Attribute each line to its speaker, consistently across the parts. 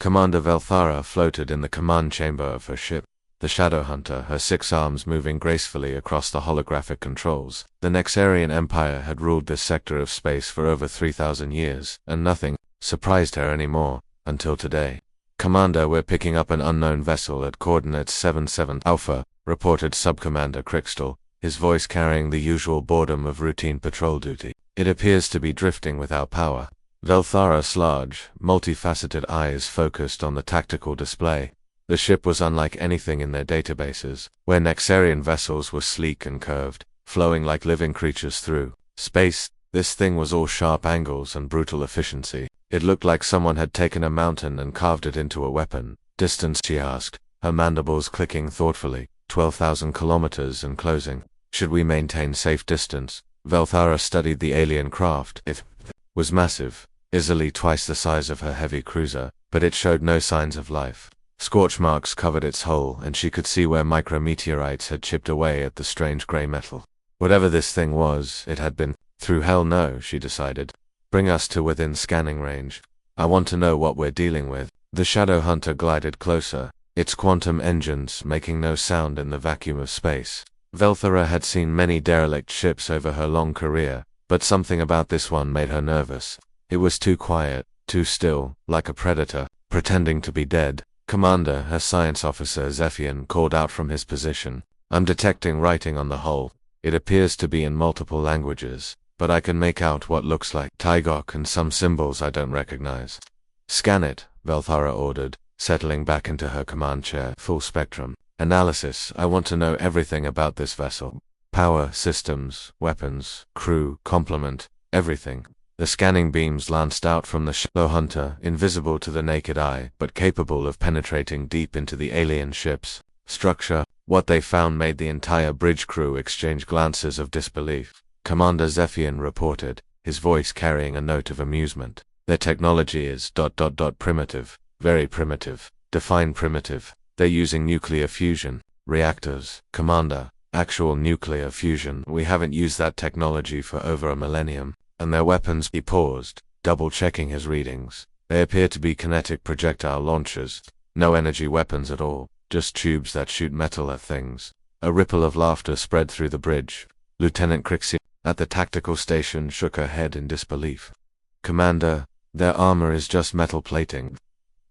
Speaker 1: Commander Velthara floated in the command chamber of her ship, the Shadowhunter, her 6 arms moving gracefully across the holographic controls. The Nexarian Empire had ruled this sector of space for over 3,000 years, and nothing surprised her anymore, until today. "Commander, we're picking up an unknown vessel at coordinates 77 Alpha," reported Subcommander Crixtal, his voice carrying the usual boredom of routine patrol duty. "It appears to be drifting without power." Velthara's large, multifaceted eyes focused on the tactical display. The ship was unlike anything in their databases, where Nexarian vessels were sleek and curved, flowing like living creatures through space. This thing was all sharp angles and brutal efficiency. It looked like someone had taken a mountain and carved it into a weapon. "Distance?" she asked, her mandibles clicking thoughtfully. 12,000 kilometers and closing. "Should we maintain safe distance?" Velthara studied the alien craft. It was massive, easily twice the size of her heavy cruiser, but it showed no signs of life. Scorch marks covered its hull, and she could see where micrometeorites had chipped away at the strange gray metal. Whatever this thing was, it had been through hell. No, she decided. "Bring us to within scanning range. I want to know what we're dealing with." The Shadowhunter glided closer, its quantum engines making no sound in the vacuum of space. Velthara had seen many derelict ships over her long career, but something about this one made her nervous. It was too quiet, too still, like a predator, pretending to be dead. "Commander," her science officer Zephian called out from his position. "I'm detecting writing on the hull. It appears to be in multiple languages, but I can make out what looks like Tygok and some symbols I don't recognize." "Scan it," Velthara ordered, settling back into her command chair. "Full spectrum analysis. I want to know everything about this vessel. Power, systems, weapons, crew, complement, everything." The scanning beams lanced out from the Shadowhunter, invisible to the naked eye, but capable of penetrating deep into the alien ship's structure. What they found made the entire bridge crew exchange glances of disbelief. Commander Zephian reported, his voice carrying a note of amusement. "Their technology is ... primitive. Very primitive. Define primitive. They're using nuclear fusion reactors, Commander. Actual nuclear fusion. We haven't used that technology for over a millennium. And their weapons..." He paused, double-checking his readings. "They appear to be kinetic projectile launchers. No energy weapons at all, just tubes that shoot metal at things." A ripple of laughter spread through the bridge. Lieutenant Crixie, at the tactical station, shook her head in disbelief. "Commander, their armor is just metal plating.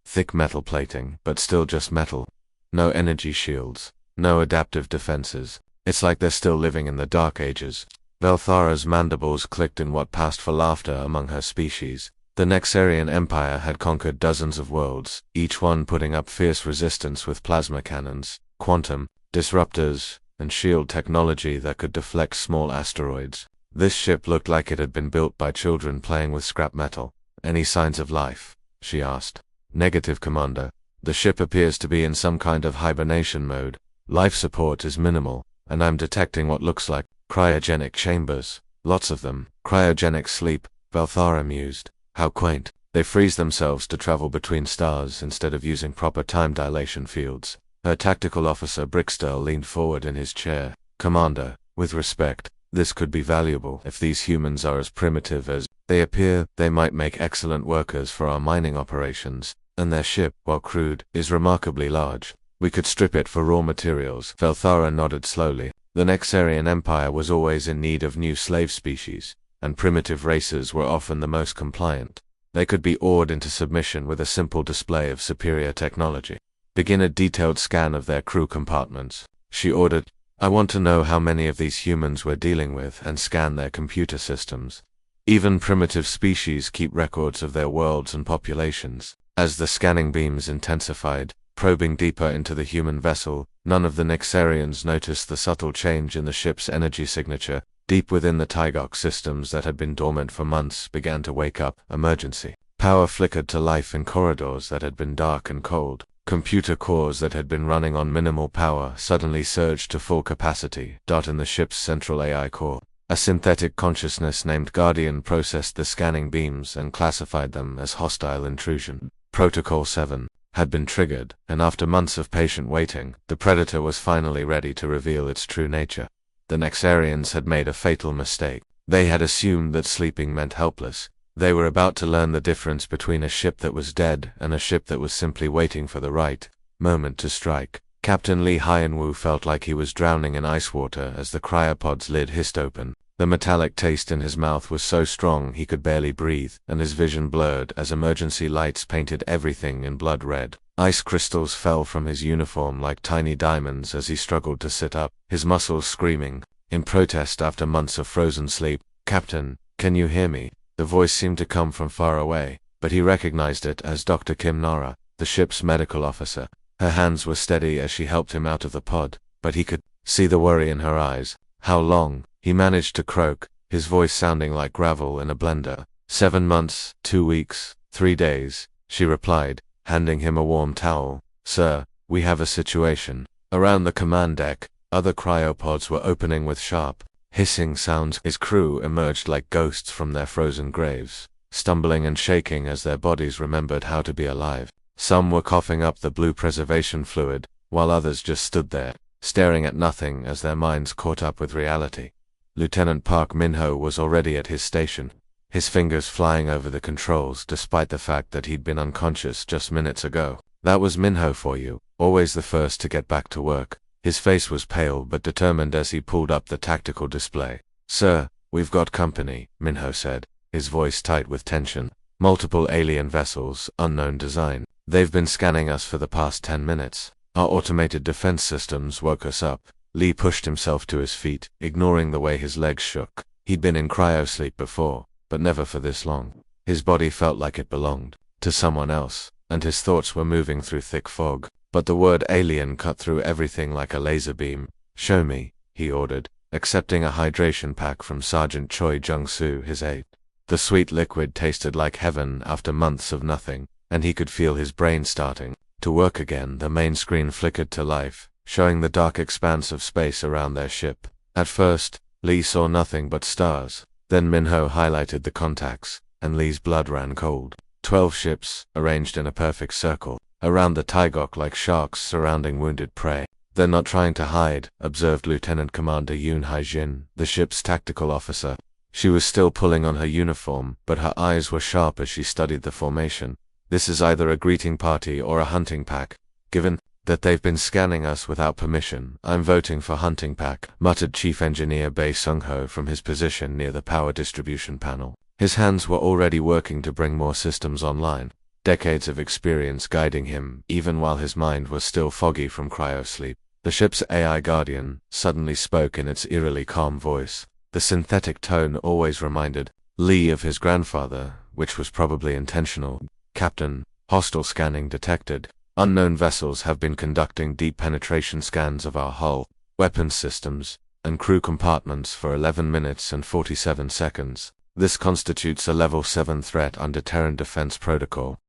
Speaker 1: Thick metal plating, but still just metal. No energy shields, no adaptive defenses. It's like they're still living in the Dark Ages." Velthara's mandibles clicked in what passed for laughter among her species. The Nexarian Empire had conquered dozens of worlds, each one putting up fierce resistance with plasma cannons, quantum disruptors, and shield technology that could deflect small asteroids. This ship looked like it had been built by children playing with scrap metal. "Any signs of life?" she asked. "Negative, Commander. The ship appears to be in some kind of hibernation mode. Life support is minimal, and I'm detecting what looks like cryogenic chambers. Lots of them. Cryogenic sleep," Velthara mused. "How quaint. They freeze themselves to travel between stars instead of using proper time dilation fields." Her tactical officer Brixtel leaned forward in his chair. "Commander, with respect, this could be valuable. If these humans are as primitive as they appear, they might make excellent workers for our mining operations, and their ship, while crude, is remarkably large. We could strip it for raw materials." Velthara nodded slowly. The Nexarian Empire was always in need of new slave species, and primitive races were often the most compliant. They could be awed into submission with a simple display of superior technology. "Begin a detailed scan of their crew compartments," she ordered. "I want to know how many of these humans we're dealing with and scan their computer systems. Even primitive species keep records of their worlds and populations." As the scanning beams intensified, probing deeper into the human vessel, none of the Nexarians noticed the subtle change in the ship's energy signature. Deep within the Tygok systems that had been dormant for months began to wake up. Emergency. Power flickered to life in corridors that had been dark and cold. Computer cores that had been running on minimal power suddenly surged to full capacity. In the ship's central AI core, a synthetic consciousness named Guardian processed the scanning beams and classified them as hostile intrusion. Protocol 7 had been triggered, and after months of patient waiting, the Predator was finally ready to reveal its true nature. The Nexarians had made a fatal mistake. They had assumed that sleeping meant helpless. They were about to learn the difference between a ship that was dead and a ship that was simply waiting for the right moment to strike. Captain Lee Hyenwoo felt like he was drowning in ice water as the cryopod's lid hissed open. The metallic taste in his mouth was so strong he could barely breathe, and his vision blurred as emergency lights painted everything in blood red. Ice crystals fell from his uniform like tiny diamonds as he struggled to sit up, his muscles screaming in protest after months of frozen sleep. "Captain, can you hear me?" The voice seemed to come from far away, but he recognized it as Dr. Kim Nara, the ship's medical officer. Her hands were steady as she helped him out of the pod, but he could see the worry in her eyes. "How long?" he managed to croak, his voice sounding like gravel in a blender. 7 months, 2 weeks, 3 days, she replied, handing him a warm towel. "Sir, we have a situation." Around the command deck, other cryopods were opening with sharp, hissing sounds. His crew emerged like ghosts from their frozen graves, stumbling and shaking as their bodies remembered how to be alive. Some were coughing up the blue preservation fluid, while others just stood there, staring at nothing as their minds caught up with reality. Lieutenant Park Min-ho was already at his station, his fingers flying over the controls despite the fact that he'd been unconscious just minutes ago. That was Min-ho for you, always the first to get back to work. His face was pale but determined as he pulled up the tactical display. "Sir, we've got company," Min-ho said, his voice tight with tension. "Multiple alien vessels, unknown design. They've been scanning us for the past 10 minutes. Our automated defense systems woke us up." Lee pushed himself to his feet, ignoring the way his legs shook. He'd been in cryosleep before, but never for this long. His body felt like it belonged to someone else, and his thoughts were moving through thick fog. But the word alien cut through everything like a laser beam. "Show me," he ordered, accepting a hydration pack from Sergeant Choi Jung-soo, his aide. The sweet liquid tasted like heaven after months of nothing, and he could feel his brain starting to work again. The main screen flickered to life, showing the dark expanse of space around their ship. At first, Lee saw nothing but stars. Then Min-ho highlighted the contacts, and Lee's blood ran cold. 12 ships, arranged in a perfect circle, around the Taigok like sharks surrounding wounded prey. "They're not trying to hide," observed Lieutenant Commander Yoon Hae-jin, the ship's tactical officer. She was still pulling on her uniform, but her eyes were sharp as she studied the formation. "This is either a greeting party or a hunting pack. Given that they've been scanning us without permission, I'm voting for hunting pack," muttered Chief Engineer Bae Sung-ho from his position near the power distribution panel. His hands were already working to bring more systems online, decades of experience guiding him, even while his mind was still foggy from cryosleep. The ship's AI guardian suddenly spoke in its eerily calm voice. The synthetic tone always reminded Lee of his grandfather, which was probably intentional. "Captain, hostile scanning detected. Unknown vessels have been conducting deep penetration scans of our hull, weapons systems, and crew compartments for 11 minutes and 47 seconds. This constitutes a Level 7 threat under Terran Defense Protocol."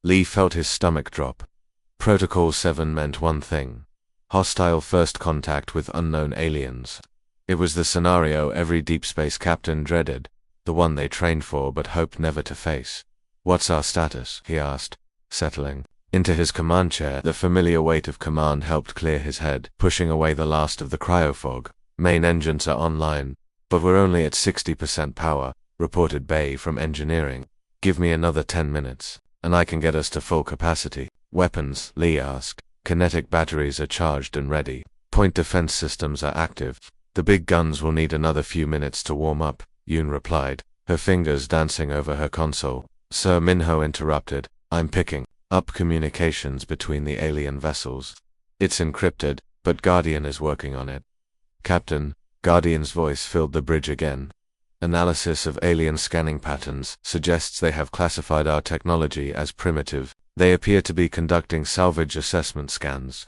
Speaker 1: Lee felt his stomach drop. Protocol 7 meant one thing: hostile first contact with unknown aliens. It was the scenario every deep space captain dreaded, the one they trained for but hoped never to face. "What's our status?" he asked, settling into his command chair. The familiar weight of command helped clear his head, pushing away the last of the cryofog. "Main engines are online, but we're only at 60% power," reported Bae from engineering. "Give me another 10 minutes, and I can get us to full capacity." "Weapons?" Lee asked. "Kinetic batteries are charged and ready. Point defense systems are active. The big guns will need another few minutes to warm up," Yoon replied, her fingers dancing over her console. Sir Min-ho interrupted. "I'm picking up communications between the alien vessels. It's encrypted, but Guardian is working on it." "Captain," Guardian's voice filled the bridge again. "Analysis of alien scanning patterns suggests they have classified our technology as primitive. They appear to be conducting salvage assessment scans."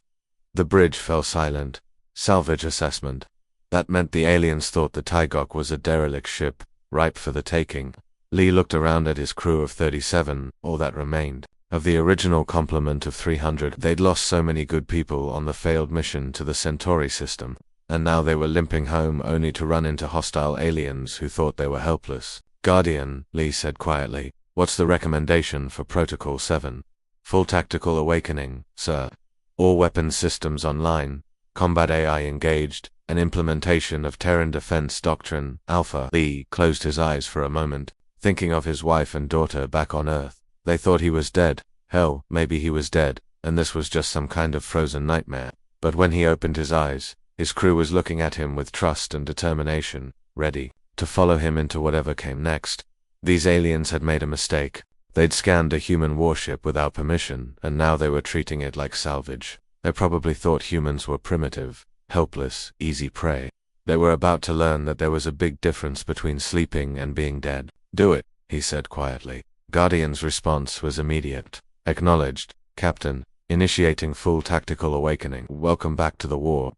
Speaker 1: The bridge fell silent. Salvage assessment. That meant the aliens thought the Taigok was a derelict ship, ripe for the taking. Lee looked around at his crew of 37, all that remained. Of the original complement of 300, they'd lost so many good people on the failed mission to the Centauri system, and now they were limping home only to run into hostile aliens who thought they were helpless. "Guardian," Lee said quietly, "what's the recommendation for Protocol 7? "Full tactical awakening, sir. All weapons systems online, combat AI engaged, and implementation of Terran Defense Doctrine, Alpha." Lee closed his eyes for a moment, thinking of his wife and daughter back on Earth. They thought he was dead. Hell, maybe he was dead, and this was just some kind of frozen nightmare. But when he opened his eyes, his crew was looking at him with trust and determination, ready to follow him into whatever came next. These aliens had made a mistake. They'd scanned a human warship without permission, and now they were treating it like salvage. They probably thought humans were primitive, helpless, easy prey. They were about to learn that there was a big difference between sleeping and being dead. "Do it," he said quietly. Guardian's response was immediate. "Acknowledged, Captain. Initiating full tactical awakening. Welcome back to the war."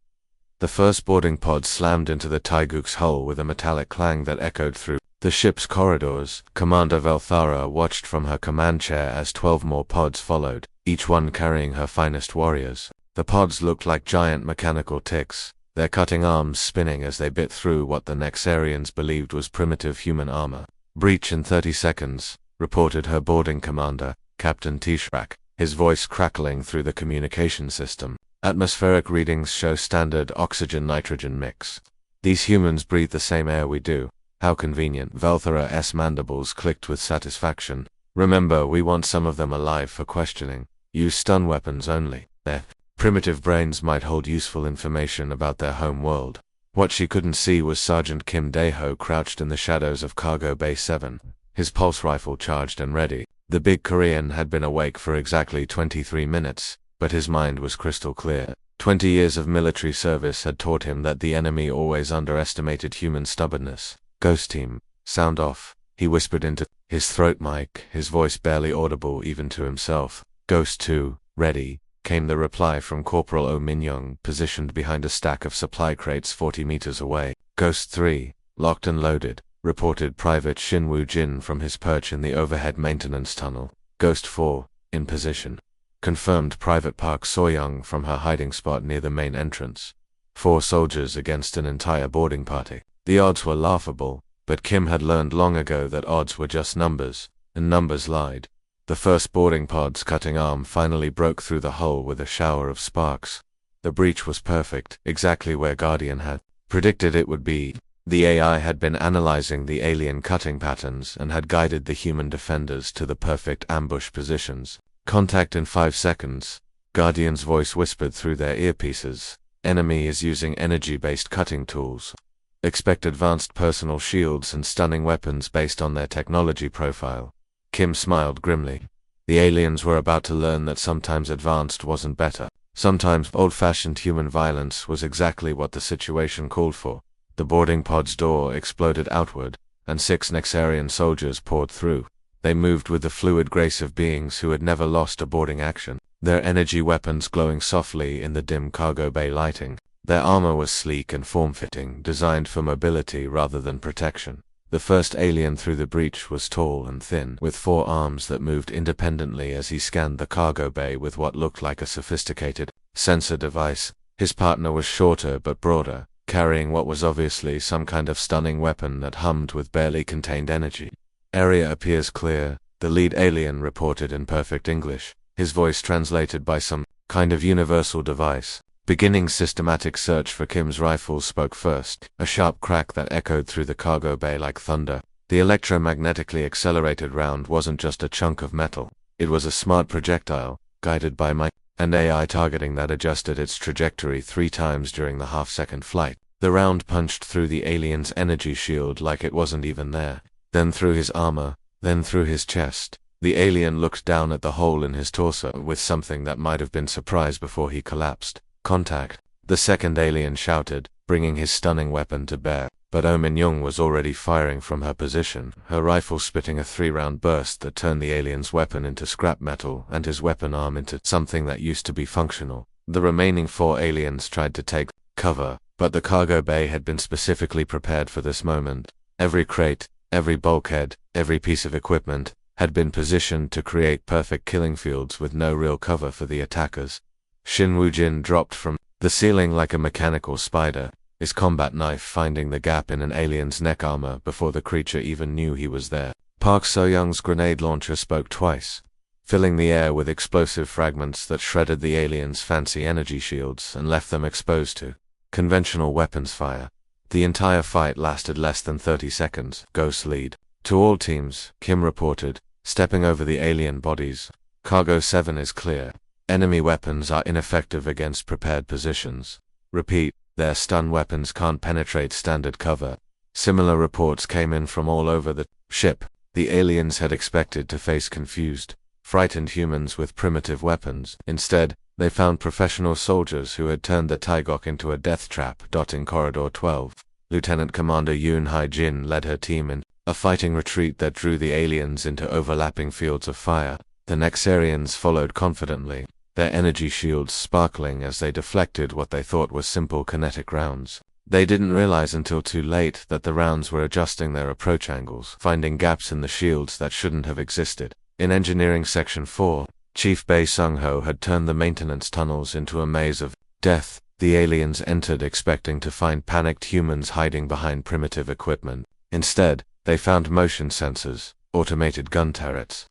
Speaker 1: The first boarding pod slammed into the Taiguk's hull with a metallic clang that echoed through the ship's corridors. Commander Velthara watched from her command chair as 12 more pods followed, each one carrying her finest warriors. The pods looked like giant mechanical ticks, their cutting arms spinning as they bit through what the Nexarians believed was primitive human armor. "Breach in 30 seconds, reported her boarding commander, Captain Tishrak, his voice crackling through the communication system. "Atmospheric readings show standard oxygen-nitrogen mix. These humans breathe the same air we do. How convenient." Velthara's mandibles clicked with satisfaction. "Remember, we want some of them alive for questioning. Use stun weapons only. Their primitive brains might hold useful information about their home world." What she couldn't see was Sergeant Kim Dae-ho crouched in the shadows of Cargo Bay 7, his pulse rifle charged and ready. The big Korean had been awake for exactly 23 minutes, but his mind was crystal clear. 20 years of military service had taught him that the enemy always underestimated human stubbornness. "Ghost team, sound off," he whispered into his throat mic, his voice barely audible even to himself. "Ghost 2, ready," came the reply from Corporal Oh Min-young, positioned behind a stack of supply crates 40 meters away. "Ghost 3, locked and loaded," reported Private Shin Woo-jin from his perch in the overhead maintenance tunnel. "Ghost 4, in position," confirmed Private Park So-young from her hiding spot near the main entrance. 4 soldiers against an entire boarding party. The odds were laughable, but Kim had learned long ago that odds were just numbers, and numbers lied. The first boarding pod's cutting arm finally broke through the hull with a shower of sparks. The breach was perfect, exactly where Guardian had predicted it would be. The AI had been analyzing the alien cutting patterns and had guided the human defenders to the perfect ambush positions. "Contact in 5 seconds, Guardian's voice whispered through their earpieces. "Enemy is using energy-based cutting tools. Expect advanced personal shields and stunning weapons based on their technology profile." Kim smiled grimly. The aliens were about to learn that sometimes advanced wasn't better. Sometimes old-fashioned human violence was exactly what the situation called for. The boarding pod's door exploded outward, and 6 Nexarian soldiers poured through. They moved with the fluid grace of beings who had never lost a boarding action, their energy weapons glowing softly in the dim cargo bay lighting. Their armor was sleek and form-fitting, designed for mobility rather than protection. The first alien through the breach was tall and thin, with 4 arms that moved independently as he scanned the cargo bay with what looked like a sophisticated sensor device. His partner was shorter but broader, carrying what was obviously some kind of stunning weapon that hummed with barely contained energy. "Area appears clear," the lead alien reported in perfect English, his voice translated by some kind of universal device. Beginning systematic search for Kim's rifles spoke first, a sharp crack that echoed through the cargo bay like thunder. The electromagnetically accelerated round wasn't just a chunk of metal. It was a smart projectile, guided by an AI targeting that adjusted its trajectory 3 times during the half-second flight. The round punched through the alien's energy shield like it wasn't even there, then through his armor, then through his chest. The alien looked down at the hole in his torso with something that might have been surprise before he collapsed. "Contact," the second alien shouted, bringing his stunning weapon to bear. But Oh Min-young was already firing from her position, her rifle spitting a 3-round burst that turned the alien's weapon into scrap metal and his weapon arm into something that used to be functional. The remaining 4 aliens tried to take cover, but the cargo bay had been specifically prepared for this moment. Every crate, every bulkhead, every piece of equipment had been positioned to create perfect killing fields with no real cover for the attackers. Shin Woo-jin dropped from the ceiling like a mechanical spider, his combat knife finding the gap in an alien's neck armor before the creature even knew he was there. Park So-young's grenade launcher spoke twice, filling the air with explosive fragments that shredded the aliens' fancy energy shields and left them exposed to conventional weapons fire. The entire fight lasted less than 30 seconds. Ghost lead. To all teams, Kim reported, stepping over the alien bodies. Cargo 7 is clear. Enemy weapons are ineffective against prepared positions. Repeat, their stun weapons can't penetrate standard cover. Similar reports came in from all over the ship. The aliens had expected to face confused, frightened humans with primitive weapons. Instead, they found professional soldiers who had turned the Taigok into a death trap. In Corridor 12, Lieutenant Commander Yoon Hai-jin led her team in a fighting retreat that drew the aliens into overlapping fields of fire. The Nexarians followed confidently, their energy shields sparkling as they deflected what they thought were simple kinetic rounds. They didn't realize until too late that the rounds were adjusting their approach angles, finding gaps in the shields that shouldn't have existed. In Engineering Section 4, Chief Bae Sung-ho had turned the maintenance tunnels into a maze of death. The aliens entered expecting to find panicked humans hiding behind primitive equipment. Instead, they found motion sensors, automated gun turrets,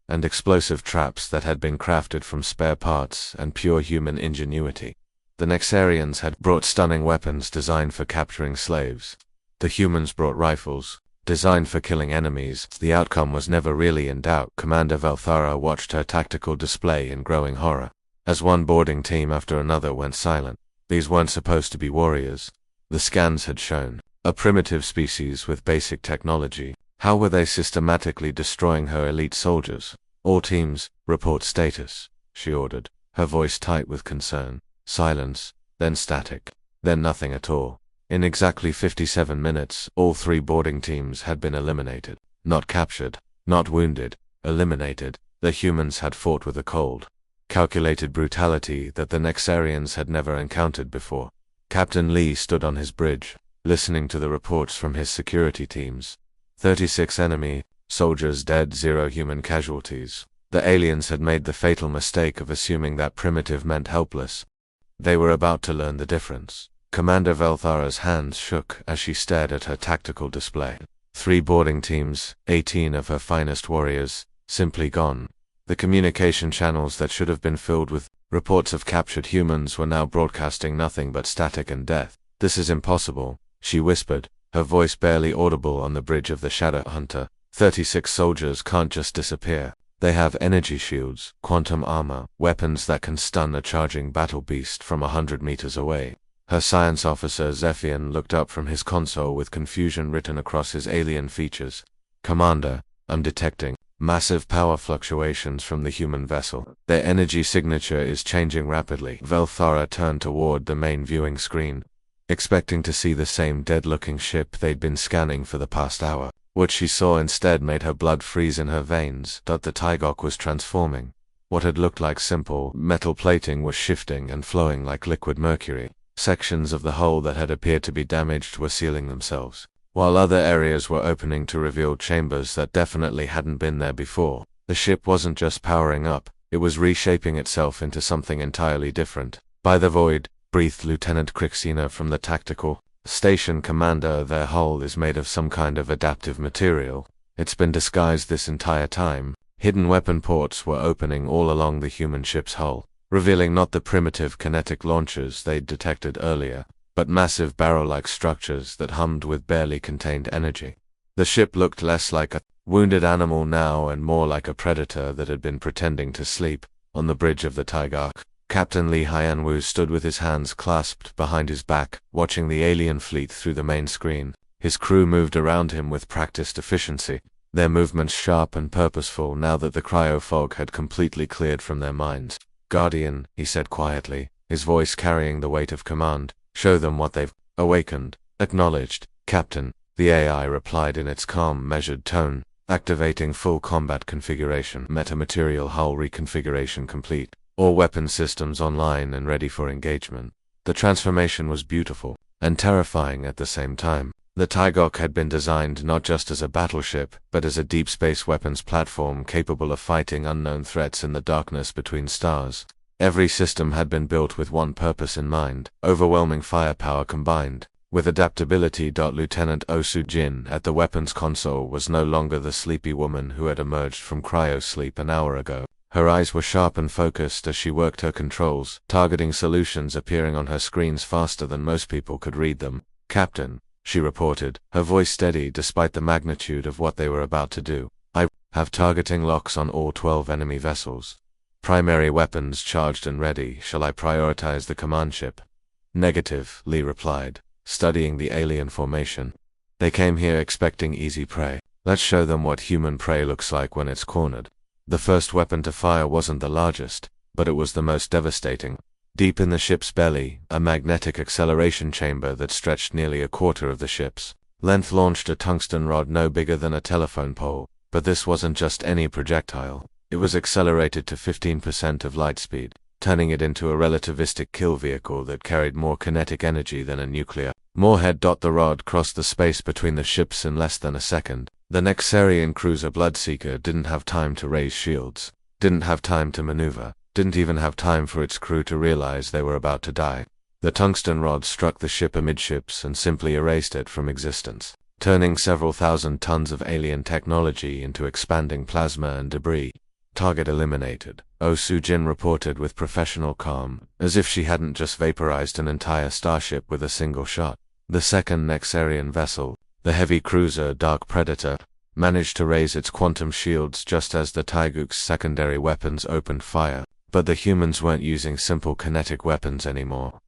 Speaker 1: and explosive traps that had been crafted from spare parts and pure human ingenuity. The Nexarians had brought stunning weapons designed for capturing slaves. The humans brought rifles, designed for killing enemies. The outcome was never really in doubt. Commander Valthara watched her tactical display in growing horror. As one boarding team after another went silent, these weren't supposed to be warriors. The scans had shown a primitive species with basic technology. How were they systematically destroying her elite soldiers? All teams, report status, she ordered, her voice tight with concern. Silence, then static, then nothing at all. In exactly 57 minutes, all 3 boarding teams had been eliminated. Not captured, not wounded, eliminated. The humans had fought with a cold, calculated brutality that the Nexarians had never encountered before. Captain Lee stood on his bridge, listening to the reports from his security teams. 36 enemy soldiers dead, 0 human casualties. The aliens had made the fatal mistake of assuming that primitive meant helpless. They were about to learn the difference. Commander Valthara's hands shook as she stared at her tactical display. 3 boarding teams, 18 of her finest warriors, simply gone. The communication channels that should have been filled with reports of captured humans were now broadcasting nothing but static and death. This is impossible, she whispered, her voice barely audible on the bridge of the Shadow Hunter. 36 soldiers can't just disappear. They have energy shields, quantum armor, weapons that can stun a charging battle beast from 100 meters away. Her science officer Zephian looked up from his console with confusion written across his alien features. Commander, I'm detecting massive power fluctuations from the human vessel. Their energy signature is changing rapidly. Valthara turned toward the main viewing screen, expecting to see the same dead-looking ship they'd been scanning for the past hour. What she saw instead made her blood freeze in her veins. The Taigok was transforming. What had looked like simple metal plating was shifting and flowing like liquid mercury. Sections of the hull that had appeared to be damaged were sealing themselves, while other areas were opening to reveal chambers that definitely hadn't been there before. The ship wasn't just powering up, it was reshaping itself into something entirely different. By the void, breathed Lieutenant Krixina from the tactical station commander. Their hull is made of some kind of adaptive material. It's been disguised this entire time. Hidden weapon ports were opening all along the human ship's hull, revealing not the primitive kinetic launchers they'd detected earlier, but massive barrel-like structures that hummed with barely contained energy. The ship looked less like a wounded animal now and more like a predator that had been pretending to sleep. On the bridge of the Taigok, Captain Lee Hyanwoo stood with his hands clasped behind his back, watching the alien fleet through the main screen. His crew moved around him with practiced efficiency, their movements sharp and purposeful now that the cryo fog had completely cleared from their minds. Guardian, he said quietly, his voice carrying the weight of command, show them what they've awakened. Acknowledged, Captain, the AI replied in its calm, measured tone, activating full combat configuration. Metamaterial hull reconfiguration complete. All weapon systems online and ready for engagement. The transformation was beautiful and terrifying at the same time. The Taigok had been designed not just as a battleship, but as a deep space weapons platform capable of fighting unknown threats in the darkness between stars. Every system had been built with one purpose in mind, overwhelming firepower combined with adaptability. Lieutenant Osu Jin at the weapons console was no longer the sleepy woman who had emerged from cryosleep an hour ago. Her eyes were sharp and focused as she worked her controls, targeting solutions appearing on her screens faster than most people could read them. Captain, she reported, her voice steady despite the magnitude of what they were about to do. I have targeting locks on all 12 enemy vessels. Primary weapons charged and ready. Shall I prioritize the command ship? Negative, Lee replied, studying the alien formation. They came here expecting easy prey. Let's show them what human prey looks like when it's cornered. The first weapon to fire wasn't the largest, but it was the most devastating. Deep in the ship's belly, a magnetic acceleration chamber that stretched nearly a quarter of the ship's length launched a tungsten rod no bigger than a telephone pole. But this wasn't just any projectile. It was accelerated to 15% of light speed, turning it into a relativistic kill vehicle that carried more kinetic energy than a nuclear warhead. The rod crossed the space between the ships in less than a second. The Nexarian cruiser Bloodseeker didn't have time to raise shields, didn't have time to maneuver, didn't even have time for its crew to realize they were about to die. The tungsten rod struck the ship amidships and simply erased it from existence, turning several thousand tons of alien technology into expanding plasma and debris. Target eliminated, Oh Soo-jin reported with professional calm, as if she hadn't just vaporized an entire starship with a single shot. The second Nexarian vessel, the heavy cruiser Dark Predator, managed to raise its quantum shields just as the Taeguk's secondary weapons opened fire, but the humans weren't using simple kinetic weapons anymore.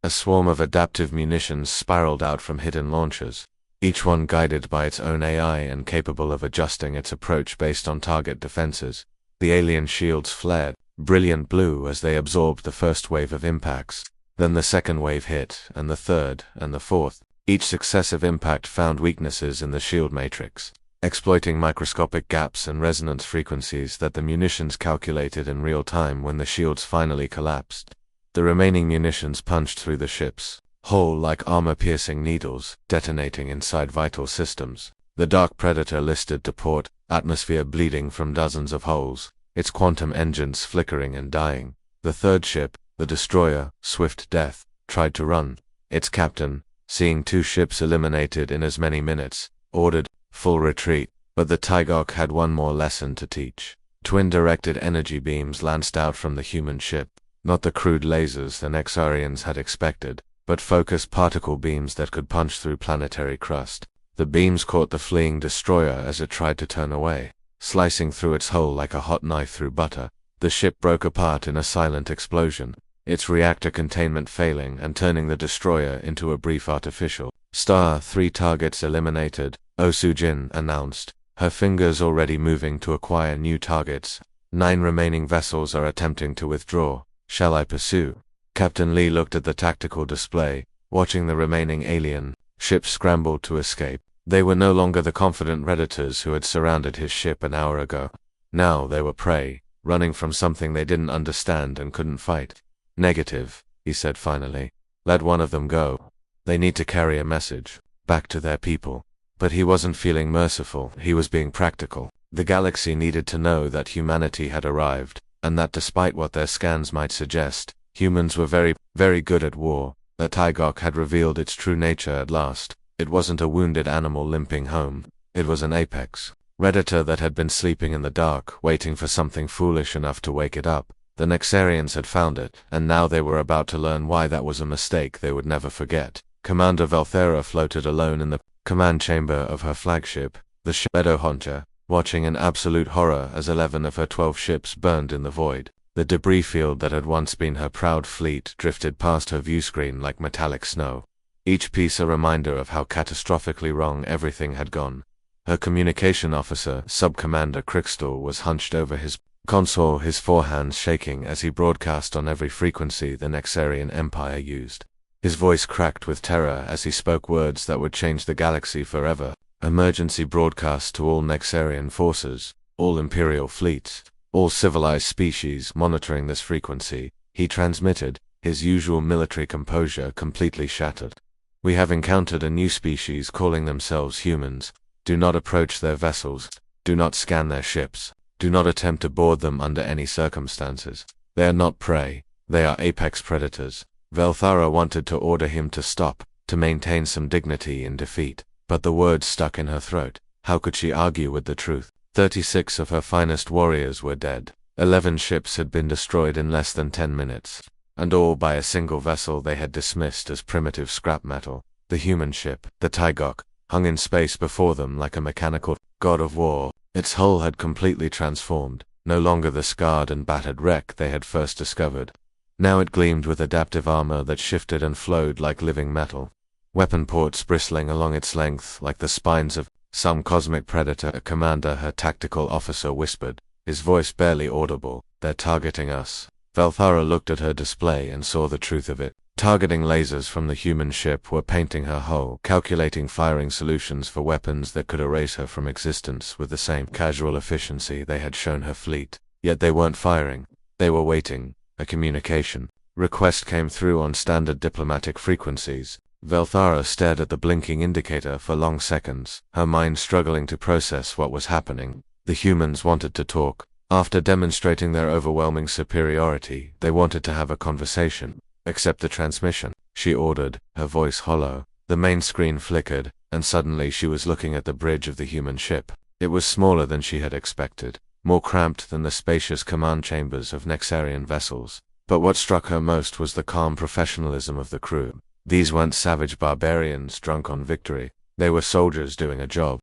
Speaker 1: A swarm of adaptive munitions spiraled out from hidden launchers, each one guided by its own AI and capable of adjusting its approach based on target defenses. The alien shields flared, brilliant blue as they absorbed the first wave of impacts. Then the second wave hit, and the third, and the fourth. Each successive impact found weaknesses in the shield matrix, exploiting microscopic gaps and resonance frequencies that the munitions calculated in real time. When the shields finally collapsed, the remaining munitions punched through the ship's hull like armor-piercing needles, detonating inside vital systems. The Dark Predator listed to port, atmosphere bleeding from dozens of holes, its quantum engines flickering and dying. The third ship, the destroyer, Swift Death, tried to run. Its captain, seeing two ships eliminated in as many minutes, ordered full retreat, but the Taeguk had one more lesson to teach. Twin-directed energy beams lanced out from the human ship, not the crude lasers the Nexarians had expected, but focused particle beams that could punch through planetary crust. The beams caught the fleeing destroyer as it tried to turn away, slicing through its hull like a hot knife through butter. The ship broke apart in a silent explosion, its reactor containment failing and turning the destroyer into a brief artificial star. 3 targets eliminated, Oh Soo-jin announced, her fingers already moving to acquire new targets. 9 remaining vessels are attempting to withdraw. Shall I pursue? Captain Lee looked at the tactical display, watching the remaining alien ships scramble to escape. They were no longer the confident redditors who had surrounded his ship an hour ago. Now they were prey, running from something they didn't understand and couldn't fight. Negative, he said finally. Let one of them go. They need to carry a message back to their people. But he wasn't feeling merciful, he was being practical. The galaxy needed to know that humanity had arrived, and that despite what their scans might suggest, humans were very, very good at war. The Taeguk had revealed its true nature at last. It wasn't a wounded animal limping home. It was an apex redditor that had been sleeping in the dark, waiting for something foolish enough to wake it up. The Nexarians had found it, and now they were about to learn why that was a mistake they would never forget. Commander Valthera floated alone in the command chamber of her flagship, the Shadowhunter, watching in absolute horror as 11 of her 12 ships burned in the void. The debris field that had once been her proud fleet drifted past her viewscreen like metallic snow, each piece a reminder of how catastrophically wrong everything had gone. Her communication officer, Sub-Commander Crixtal, was hunched over his console, his forehands shaking as he broadcast on every frequency the Nexarian Empire used. His voice cracked with terror as he spoke words that would change the galaxy forever. Emergency broadcast to all Nexarian forces, all Imperial fleets, all civilized species monitoring this frequency. He transmitted, his usual military composure completely shattered. We have encountered a new species calling themselves humans. Do not approach their vessels. Do not scan their ships. Do not attempt to board them under any circumstances. They are not prey. They are apex predators. Valthara wanted to order him to stop, to maintain some dignity in defeat, but the words stuck in her throat. How could she argue with the truth? 36 of her finest warriors were dead. 11 ships had been destroyed in less than 10 minutes, and all by a single vessel they had dismissed as primitive scrap metal. The human ship, the Taigok, hung in space before them like a mechanical god of war. Its hull had completely transformed, no longer the scarred and battered wreck they had first discovered. Now it gleamed with adaptive armor that shifted and flowed like living metal. Weapon ports bristling along its length like the spines of some cosmic predator. A commander, her tactical officer, whispered, his voice barely audible, "They're targeting us." Velthara looked at her display and saw the truth of it. Targeting lasers from the human ship were painting her hull, calculating firing solutions for weapons that could erase her from existence with the same casual efficiency they had shown her fleet. Yet they weren't firing. They were waiting. A communication request came through on standard diplomatic frequencies. Velthara stared at the blinking indicator for long seconds, her mind struggling to process what was happening. The humans wanted to talk. After demonstrating their overwhelming superiority, they wanted to have a conversation. "Accept the transmission," she ordered, her voice hollow. The main screen flickered, and suddenly she was looking at the bridge of the human ship. It was smaller than she had expected, more cramped than the spacious command chambers of Nexarian vessels. But what struck her most was the calm professionalism of the crew. These weren't savage barbarians drunk on victory. They were soldiers doing a job.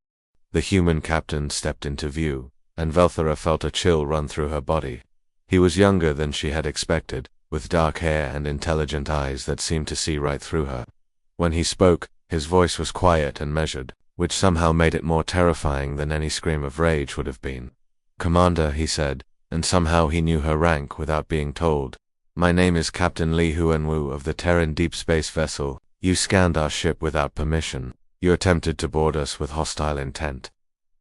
Speaker 1: The human captain stepped into view, and Velthara felt a chill run through her body. He was younger than she had expected, with dark hair and intelligent eyes that seemed to see right through her. When he spoke, his voice was quiet and measured, which somehow made it more terrifying than any scream of rage would have been. "Commander," he said, and somehow he knew her rank without being told. "My name is Captain Li Huanwu of the Terran deep space vessel. You scanned our ship without permission. You attempted to board us with hostile intent.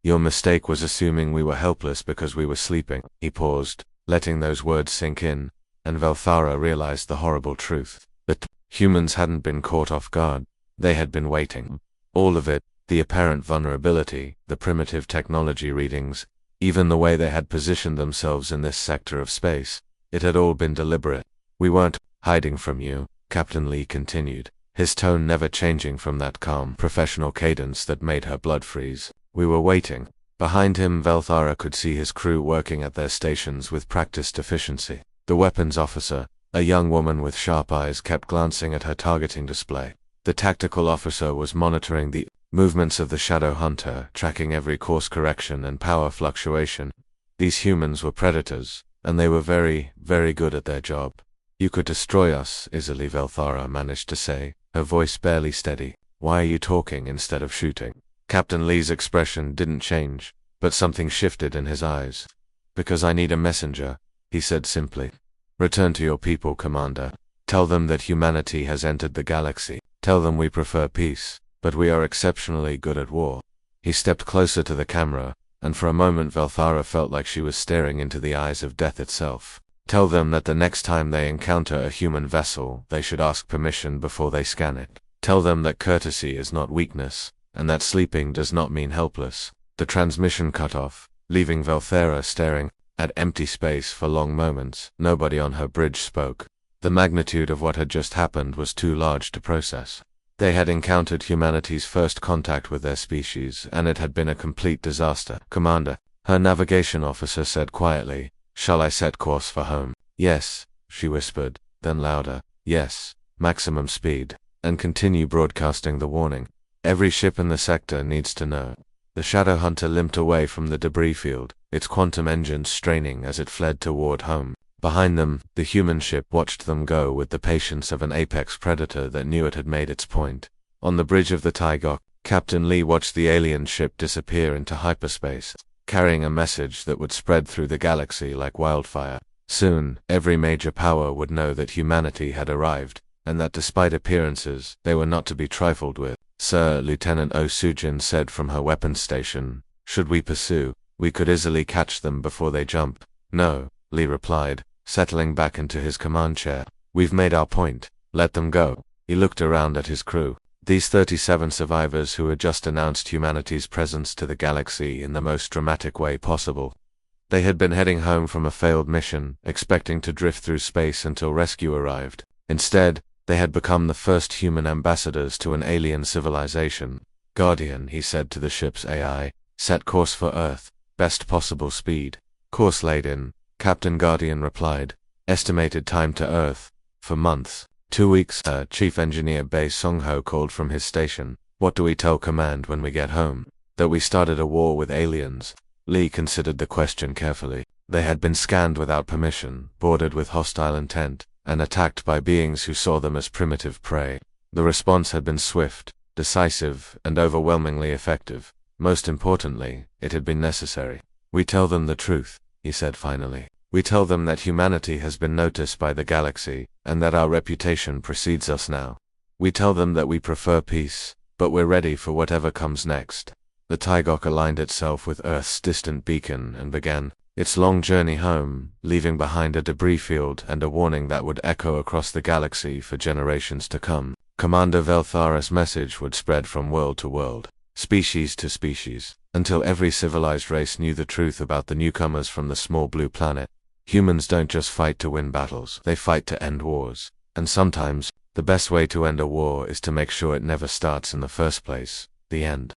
Speaker 1: Your mistake was assuming we were helpless because we were sleeping." He paused, letting those words sink in, and Velthara realized the horrible truth. That humans hadn't been caught off guard. They had been waiting. All of it, the apparent vulnerability, the primitive technology readings, even the way they had positioned themselves in this sector of space, it had all been deliberate. "We weren't hiding from you," Captain Lee continued, his tone never changing from that calm, professional cadence that made her blood freeze. "We were waiting." Behind him, Velthara could see his crew working at their stations with practiced efficiency. The weapons officer, a young woman with sharp eyes, kept glancing at her targeting display. The tactical officer was monitoring the movements of the Shadow Hunter, tracking every course correction and power fluctuation. These humans were predators, and they were very, very good at their job. "You could destroy us," easily Velthara managed to say, her voice barely steady. "Why are you talking instead of shooting?" Captain Lee's expression didn't change, but something shifted in his eyes. "Because I need a messenger," he said simply. "Return to your people, Commander. Tell them that humanity has entered the galaxy. Tell them we prefer peace, but we are exceptionally good at war." He stepped closer to the camera, and for a moment Velthara felt like she was staring into the eyes of death itself. "Tell them that the next time they encounter a human vessel, they should ask permission before they scan it. Tell them that courtesy is not weakness, and that sleeping does not mean helpless." The transmission cut off, leaving Velthara staring at empty space for long moments. Nobody on her bridge spoke. The magnitude of what had just happened was too large to process. They had encountered humanity's first contact with their species, and it had been a complete disaster. "Commander," her navigation officer said quietly, "shall I set course for home?" "Yes," she whispered, then louder, "Yes, maximum speed, and continue broadcasting the warning. Every ship in the sector needs to know." The Shadow Hunter limped away from the debris field, its quantum engines straining as it fled toward home. Behind them, the human ship watched them go with the patience of an apex predator that knew it had made its point. On the bridge of the Taigok, Captain Lee watched the alien ship disappear into hyperspace, carrying a message that would spread through the galaxy like wildfire. Soon, every major power would know that humanity had arrived, and that despite appearances, they were not to be trifled with. "Sir," Lieutenant Oh Sujin said from her weapons station, "should we pursue? We could easily catch them before they jump." "No," Lee replied, settling back into his command chair. "We've made our point. Let them go." He looked around at his crew. These 37 survivors who had just announced humanity's presence to the galaxy in the most dramatic way possible. They had been heading home from a failed mission, expecting to drift through space until rescue arrived. Instead, they had become the first human ambassadors to an alien civilization. "Guardian," he said to the ship's AI, "set course for Earth. Best possible speed." "Course laid in," Captain Guardian replied. "Estimated time to Earth. For months." 2 weeks, Chief Engineer Bei Song-ho called from his station. What do we tell command when we get home? That we started a war with aliens? Lee considered the question carefully. They had been scanned without permission, boarded with hostile intent, and attacked by beings who saw them as primitive prey. The response had been swift, decisive, and overwhelmingly effective. Most importantly, it had been necessary. We tell them the truth, he said finally. We tell them that humanity has been noticed by the galaxy, and that our reputation precedes us now. We tell them that we prefer peace, but we're ready for whatever comes next. The Taigok aligned itself with Earth's distant beacon and began its long journey home, leaving behind a debris field and a warning that would echo across the galaxy for generations to come. Commander Velthara's message would spread from world to world, species to species, until every civilized race knew the truth about the newcomers from the small blue planet. Humans don't just fight to win battles, they fight to end wars. And sometimes, the best way to end a war is to make sure it never starts in the first place. The end.